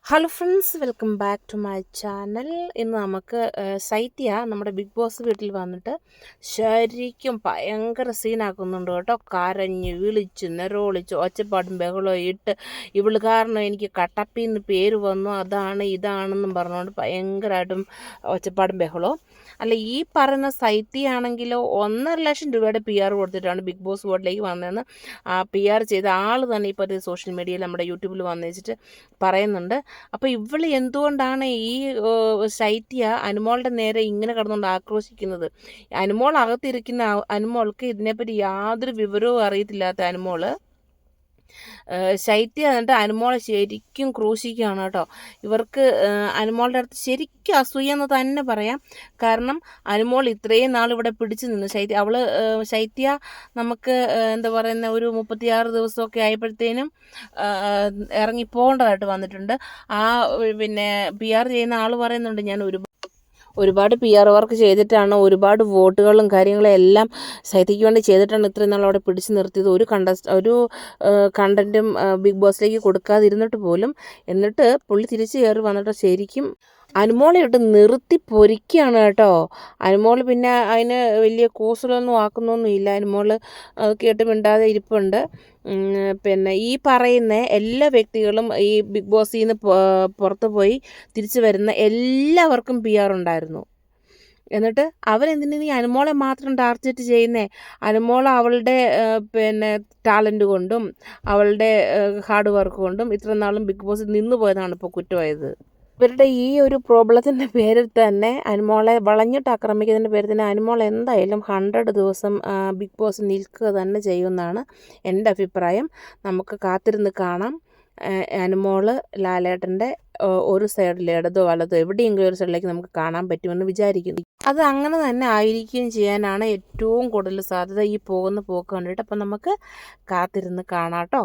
Hello friends, welcome back to my channel. ഇന്ന് നമുക്ക് സൈത്യ നമ്മുടെ ബിഗ് ബോസ് വീട്ടിൽ വന്നിട്ട് ശരിക്കും ഭയങ്കര സീനാക്കുന്നുണ്ട് കേട്ടോ. കരഞ്ഞ് വിളിച്ച് നിറവിളിച്ച് ഒച്ചപ്പാടും ബഹളവും ഇട്ട് ഇവള് കാരണം എനിക്ക് കട്ടപ്പിന്ന് പേര് വന്നു, അതാണ് ഇതാണെന്നും പറഞ്ഞുകൊണ്ട് ഭയങ്കരമായിട്ടും ഒച്ചപ്പാടും ബഹളവും. അല്ല, ഈ പറയുന്ന സൈത്യയാണെങ്കിലോ 1,50,000 രൂപയുടെ PR കൊടുത്തിട്ടാണ് ബിഗ് ബോസ് വീട്ടിലേക്ക് വന്നതെന്ന് PR ചെയ്ത ആൾ തന്നെ ഇപ്പോൾ സോഷ്യൽ മീഡിയയിൽ നമ്മുടെ യൂട്യൂബിൽ വന്നു വെച്ചിട്ട് പറയുന്നുണ്ട്. അപ്പോൾ ഇവള് എന്തുകൊണ്ടാണ് ഈ ശൈത്യ അനുമോളുടെ നേരെ ഇങ്ങനെ കിടന്നുകൊണ്ട് ആക്രോശിക്കുന്നത്? അനുമോൾ അകത്തിരിക്കുന്ന അനുമോൾക്ക് ഇതിനെപ്പറ്റി യാതൊരു വിവരവും അറിയത്തില്ലാത്ത അനുമോള് ശൈത്യ എന്നിട്ട് അനുമോളെ ശരിക്കും ക്രൂശിക്കുകയാണ് കേട്ടോ. ഇവർക്ക് അനുമോളുടെ അടുത്ത് ശരിക്കും അസൂയ എന്ന് തന്നെ പറയാം. കാരണം അനുമോൾ ഇത്രയും നാൾ ഇവിടെ പിടിച്ചു നിന്നു. ശൈത്യ നമുക്ക് എന്താ പറയുന്ന ഒരു 36 ദിവസമൊക്കെ ആയപ്പോഴത്തേനും ഇറങ്ങിപ്പോകേണ്ടതായിട്ട് വന്നിട്ടുണ്ട്. പിന്നെ PR ചെയ്യുന്ന ആൾ പറയുന്നുണ്ട്, ഞാൻ ഒരുപാട് PR വർക്ക് ചെയ്തിട്ടാണ്, ഒരുപാട് വോട്ടുകളും കാര്യങ്ങളും എല്ലാം സൈത്യയ്ക്ക് വേണ്ടി ചെയ്തിട്ടാണ് ഇത്രയും നാൾ അവിടെ പിടിച്ചു നിർത്തിയത്. ഒരു കണ്ടൻറ്റും ബിഗ് ബോസിലേക്ക് കൊടുക്കാതിരുന്നിട്ട് പോലും. എന്നിട്ട് പുള്ളി തിരിച്ചു കയറി വന്നിട്ട് ശരിക്കും അനുമോളെ ഇട്ട് നിർത്തി പൊരിക്കുകയാണ് കേട്ടോ. അനുമോൾ പിന്നെ അതിന് വലിയ കൂസലൊന്നും ആക്കുന്നൊന്നുമില്ല. അനുമോൾ കേട്ട് മിണ്ടാതെ ഇരിപ്പുണ്ട്. പിന്നെ ഈ പറയുന്ന എല്ലാ വ്യക്തികളും ഈ ബിഗ് ബോസിൽ നിന്ന് പുറത്തു പോയി തിരിച്ചു വരുന്ന എല്ലാവർക്കും PR ഉണ്ടായിരുന്നു. എന്നിട്ട് അവരെന്തിനു ഈ അനുമോളെ മാത്രം ടാർഗറ്റ് ചെയ്യുന്നേ? അനുമോൾ അവളുടെ പിന്നെ ടാലൻറ്റ് കൊണ്ടും അവളുടെ ഹാർഡ് വർക്ക് കൊണ്ടും ഇത്ര നാളും ബിഗ് ബോസിൽ നിന്ന് പോയതാണ് ഇപ്പോൾ കുറ്റമായത്. ഇവരുടെ ഈ ഒരു പ്രോബ്ലത്തിൻ്റെ പേരിൽ തന്നെ അനുമോളെ വളഞ്ഞിട്ട് ആക്രമിക്കുന്നതിൻ്റെ പേരിൽ തന്നെ അനുമോൾ എന്തായാലും 100 ദിവസം ബിഗ് ബോസ് നിൽക്കുക തന്നെ ചെയ്യുമെന്നാണ് എൻ്റെ അഭിപ്രായം. നമുക്ക് കാത്തിരുന്ന് കാണാം. അനുമോൾ ലാലേട്ടൻ്റെ ഒരു സൈഡിൽ ഇടതോ വലതോ എവിടെയെങ്കിലും ഒരു സൈഡിലേക്ക് നമുക്ക് കാണാൻ പറ്റുമെന്ന് വിചാരിക്കുന്നു. അത് അങ്ങനെ തന്നെ ആയിരിക്കുകയും ചെയ്യാനാണ് ഏറ്റവും കൂടുതൽ സാധ്യത ഈ പോകുന്ന പോക്ക് കണ്ടിട്ട്. അപ്പം നമുക്ക് കാത്തിരുന്ന് കാണാം കേട്ടോ.